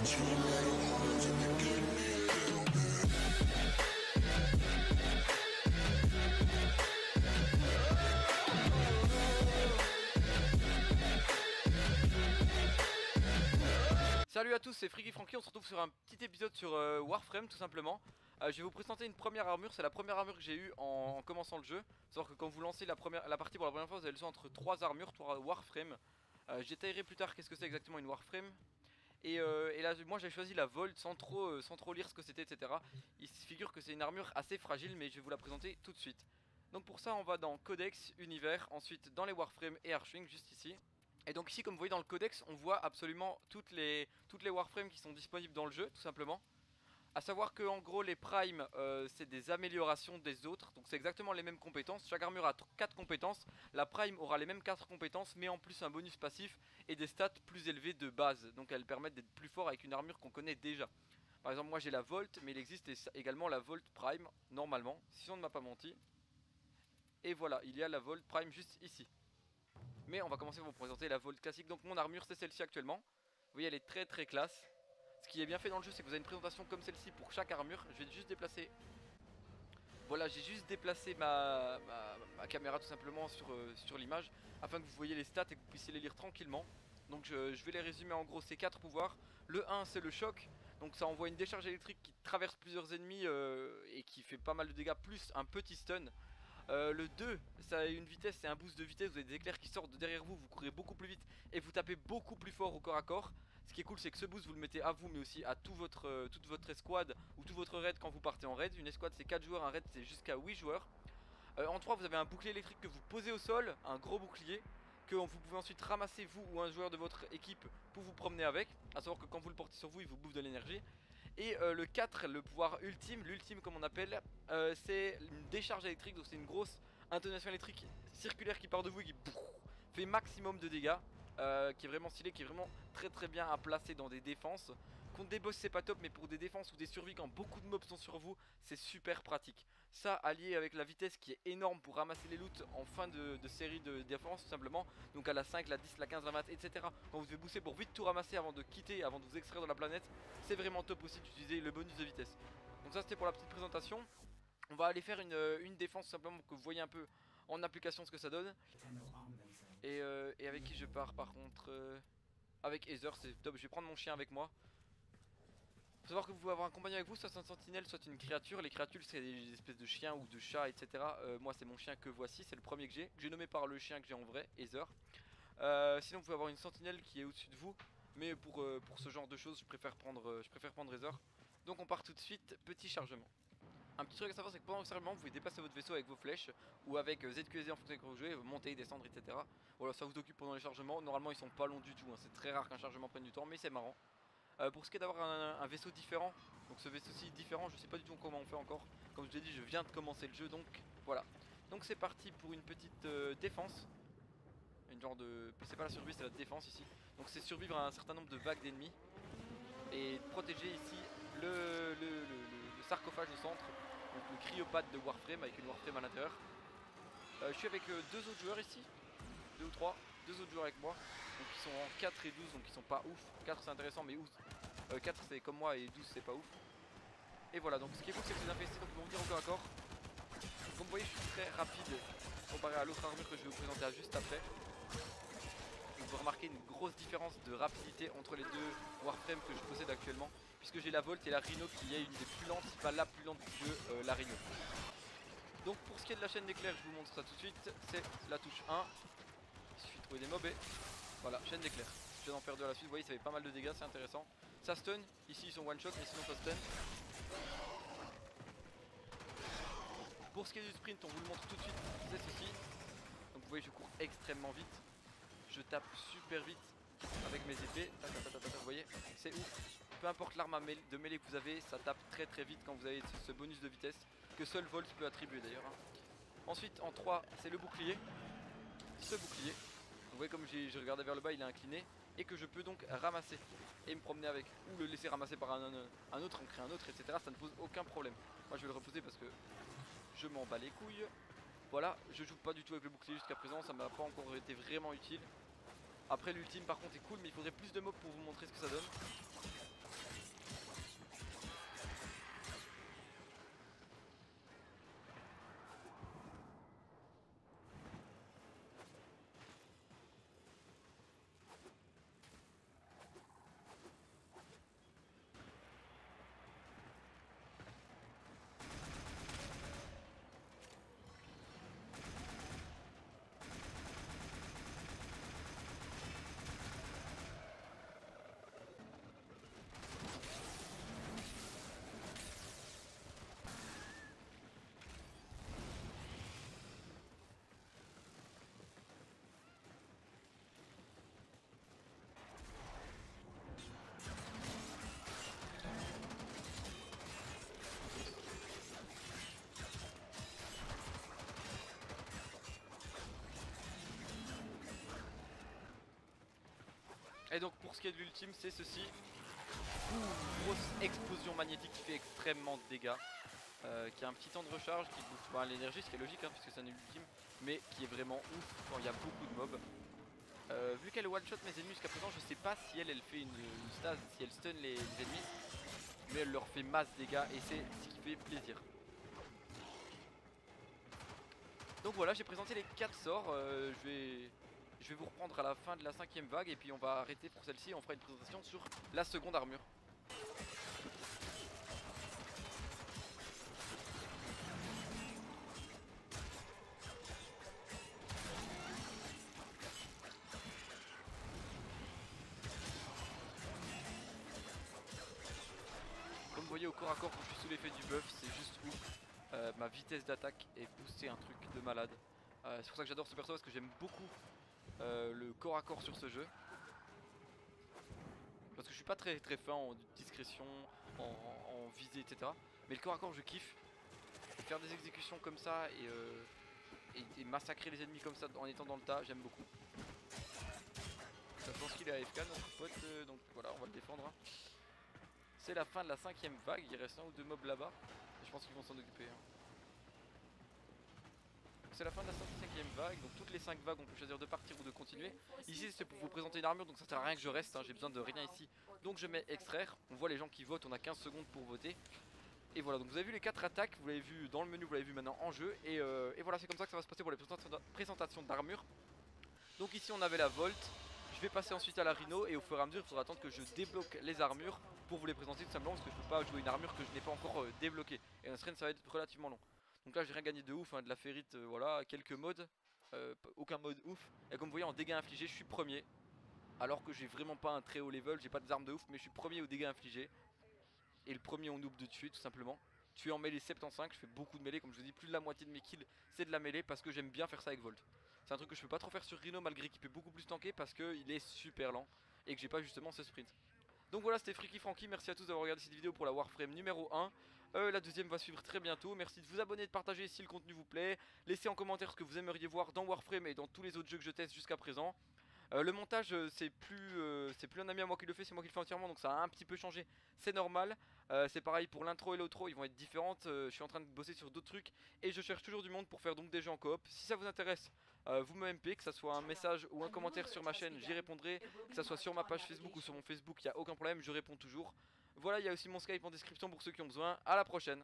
Salut à tous, c'est Freaky Franky, on se retrouve sur un petit épisode sur Warframe tout simplement. Je vais vous présenter une première armure, c'est la première armure que j'ai eue en commençant le jeu. Savoir que quand vous lancez la partie pour la première fois, vous avez le choix entre 3 armures, 3 Warframe. J'étaillerai plus tard qu'est-ce que c'est exactement une Warframe. Et là moi j'ai choisi la Volt sans trop lire ce que c'était, etc. Il se figure que c'est une armure assez fragile, mais je vais vous la présenter tout de suite. Donc pour ça on va dans Codex, Univers, ensuite dans les Warframe et Archwing juste ici. Et donc ici comme vous voyez dans le codex on voit absolument toutes les warframes qui sont disponibles dans le jeu tout simplement. A savoir que en gros les primes c'est des améliorations des autres, donc c'est exactement les mêmes compétences. Chaque armure a 4 compétences, la prime aura les mêmes 4 compétences mais en plus un bonus passif et des stats plus élevées de base. Donc elles permettent d'être plus fort avec une armure qu'on connaît déjà. Par exemple moi j'ai la Volt, mais il existe également la Volt Prime normalement, si on ne m'a pas menti. Et voilà, il y a la Volt Prime juste ici. Mais on va commencer par vous présenter la Volt classique. Donc mon armure c'est celle-ci actuellement. Vous voyez elle est très classe. Ce qui est bien fait dans le jeu c'est que vous avez une présentation comme celle-ci pour chaque armure. Je vais juste déplacer. Voilà, j'ai juste déplacé ma caméra tout simplement sur l'image afin que vous voyez les stats et que vous puissiez les lire tranquillement. Donc je vais les résumer en gros, ces 4 pouvoirs. Le 1 c'est le choc. Donc ça envoie une décharge électrique qui traverse plusieurs ennemis et qui fait pas mal de dégâts, plus un petit stun. Le 2, ça a une vitesse, c'est un boost de vitesse, vous avez des éclairs qui sortent de derrière vous, vous courez beaucoup plus vite et vous tapez beaucoup plus fort au corps à corps. Ce qui est cool c'est que ce boost vous le mettez à vous mais aussi à toute votre escouade ou tout votre raid quand vous partez en raid. Une escouade c'est 4 joueurs, un raid c'est jusqu'à 8 joueurs. En 3 vous avez un bouclier électrique que vous posez au sol, un gros bouclier que vous pouvez ensuite ramasser vous ou un joueur de votre équipe pour vous promener avec. A savoir que quand vous le portez sur vous il vous bouffe de l'énergie. Et le 4, le pouvoir ultime, l'ultime comme on appelle, c'est une décharge électrique. Donc c'est une grosse intonation électrique circulaire qui part de vous et qui fait maximum de dégâts, qui est vraiment stylé, qui est vraiment très bien à placer dans des défenses. Contre des boss c'est pas top, mais pour des défenses ou des survies quand beaucoup de mobs sont sur vous, c'est super pratique. Ça allié avec la vitesse qui est énorme pour ramasser les loots en fin de série de défense tout simplement. Donc à la 5, la 10, la 15, la 20, etc. Quand vous devez booster pour vite tout ramasser avant de quitter, avant de vous extraire de la planète, c'est vraiment top aussi d'utiliser le bonus de vitesse. Donc ça c'était pour la petite présentation. On va aller faire une défense tout simplement pour que vous voyez un peu en application ce que ça donne. Et avec qui je pars par contre avec Heather, c'est top, je vais prendre mon chien avec moi. Faut savoir que vous pouvez avoir un compagnon avec vous, soit un sentinelle, soit une créature. Les créatures c'est des espèces de chiens ou de chats, etc. Moi c'est mon chien que voici, c'est le premier que j'ai nommé par le chien que j'ai en vrai, Heather. Sinon vous pouvez avoir une sentinelle qui est au-dessus de vous. Mais pour ce genre de choses je préfère prendre Heather. Donc on part tout de suite, petit chargement. Un petit truc à savoir c'est que pendant le chargement vous pouvez déplacer votre vaisseau avec vos flèches ou avec ZQSD en fonction de quand vous jouez, monter, descendre, etc. Voilà, ça vous occupe pendant les chargements. Normalement ils sont pas longs du tout, hein. C'est très rare qu'un chargement prenne du temps mais c'est marrant. Pour ce qui est d'avoir un vaisseau différent, donc ce vaisseau-ci différent, je sais pas du tout comment on fait encore. Comme je l'ai dit, je viens de commencer le jeu, donc voilà. Donc c'est parti pour une petite défense. Une genre de... c'est pas la survie, c'est la défense ici. Donc c'est survivre à un certain nombre de vagues d'ennemis. Et protéger ici le sarcophage au centre. Donc le cryopathe de Warframe avec une Warframe à l'intérieur. Je suis avec 2 autres joueurs ici. 2 ou 3, 2 autres joueurs avec moi. Donc ils sont en 4 et 12, donc ils sont pas ouf. 4 c'est intéressant mais 4 c'est comme moi et 12 c'est pas ouf. Et voilà, donc ce qui est cool c'est que les infestés donc ils vont venir au corps à corps. Comme vous voyez je suis très rapide comparé à l'autre armure que je vais vous présenter juste après. Donc vous remarquez une grosse différence de rapidité entre les deux Warframes que je possède actuellement. Puisque j'ai la Volt et la Rhino qui est une des plus lentes, si pas la plus lente de la Rhino. Donc pour ce qui est de la chaîne d'éclairs, je vous montre ça tout de suite. C'est la touche 1. Il suffit de trouver des mobs et voilà, chaîne d'éclairs. Je viens d'en faire 2 à la suite, vous voyez ça fait pas mal de dégâts, c'est intéressant. Ça stun, ici ils sont one shot mais sinon ça stun. Pour ce qui est du sprint, on vous le montre tout de suite, c'est ceci. Donc vous voyez je cours extrêmement vite. Je tape super vite avec mes épées. Vous voyez, c'est ouf. Peu importe l'arme de mêlée que vous avez, ça tape très vite quand vous avez ce bonus de vitesse que seul Volt peut attribuer d'ailleurs. Ensuite en 3 c'est le bouclier. Ce bouclier, vous voyez comme je regardais vers le bas il est incliné. Et que je peux donc ramasser et me promener avec. Ou le laisser ramasser par un autre, en créer un autre, etc. Ça ne pose aucun problème. Moi je vais le reposer parce que je m'en bats les couilles. Voilà, je joue pas du tout avec le bouclier jusqu'à présent, ça m'a pas encore été vraiment utile. Après l'ultime par contre est cool mais il faudrait plus de mobs pour vous montrer ce que ça donne. ce qui est de l'ultime, c'est ceci. Ouh, grosse explosion magnétique qui fait extrêmement de dégâts. Qui a un petit temps de recharge qui bouffe l'énergie, ce qui est logique hein, puisque c'est un ultime, mais qui est vraiment ouf quand il y a beaucoup de mobs. Vu qu'elle one shot mes ennemis jusqu'à présent, je sais pas si elle fait une stase, si elle stun les ennemis, mais elle leur fait masse dégâts et c'est ce qui fait plaisir. Donc voilà, j'ai présenté les 4 sorts, je vais vous reprendre à la fin de la 5ème vague et puis on va arrêter pour celle-ci, on fera une présentation sur la seconde armure. Comme vous voyez au corps à corps quand je suis sous l'effet du buff, c'est juste ouf. Ma vitesse d'attaque est boostée un truc de malade. C'est pour ça que j'adore ce perso parce que j'aime beaucoup le corps à corps sur ce jeu. Parce que je suis pas très fin en discrétion, en visée etc. Mais le corps à corps je kiffe. Et faire des exécutions comme ça et massacrer les ennemis comme ça en étant dans le tas, j'aime beaucoup. Je pense qu'il est AFK notre pote, donc voilà on va le défendre. Hein. C'est la fin de la 5ème vague, il reste un ou deux mobs là-bas. Je pense qu'ils vont s'en occuper. Hein. C'est la fin de la 5ème vague, donc toutes les 5 vagues on peut choisir de partir ou de continuer. Ici c'est pour vous présenter une armure, donc ça sert à rien que je reste, hein. J'ai besoin de rien ici. Donc je mets extraire, on voit les gens qui votent, on a 15 secondes pour voter. Et voilà, donc vous avez vu les 4 attaques, vous l'avez vu dans le menu, vous l'avez vu maintenant en jeu. Et voilà, c'est comme ça que ça va se passer pour les présentations d'armure. Donc ici on avait la Volt, je vais passer ensuite à la Rhino et au fur et à mesure il faudra attendre que je débloque les armures pour vous les présenter tout simplement parce que je peux pas jouer une armure que je n'ai pas encore débloquée. Et un strain ça va être relativement long. Donc là j'ai rien gagné de ouf, hein, de la ferrite, voilà, quelques modes, aucun mode ouf. Et comme vous voyez en dégâts infligés je suis premier. Alors que j'ai vraiment pas un très haut level, j'ai pas des armes de ouf mais je suis premier aux dégâts infligés. Et le premier on noob de tuer tout simplement. Tuer en mêlée 75, je fais beaucoup de mêlée, comme je vous dis plus de la moitié de mes kills c'est de la mêlée parce que j'aime bien faire ça avec Volt. C'est un truc que je peux pas trop faire sur Rhino malgré qu'il peut beaucoup plus tanker parce qu'il est super lent et que j'ai pas justement ce sprint. Donc voilà, c'était Freaky Franky, merci à tous d'avoir regardé cette vidéo pour la Warframe numéro 1. La deuxième va suivre très bientôt, merci de vous abonner et de partager si le contenu vous plaît. Laissez en commentaire ce que vous aimeriez voir dans Warframe et dans tous les autres jeux que je teste jusqu'à présent. Le montage c'est plus un ami à moi qui le fait, c'est moi qui le fais entièrement donc ça a un petit peu changé, c'est normal. C'est pareil pour l'intro et l'outro, ils vont être différentes, je suis en train de bosser sur d'autres trucs et je cherche toujours du monde pour faire donc des jeux en coop. Si ça vous intéresse, vous me MP, que ça soit un message ou un commentaire sur ma chaîne, j'y répondrai. Que ça soit sur ma page Facebook ou sur mon Facebook, il n'y a aucun problème, je réponds toujours. Voilà, il y a aussi mon Skype en description pour ceux qui ont besoin, à la prochaine.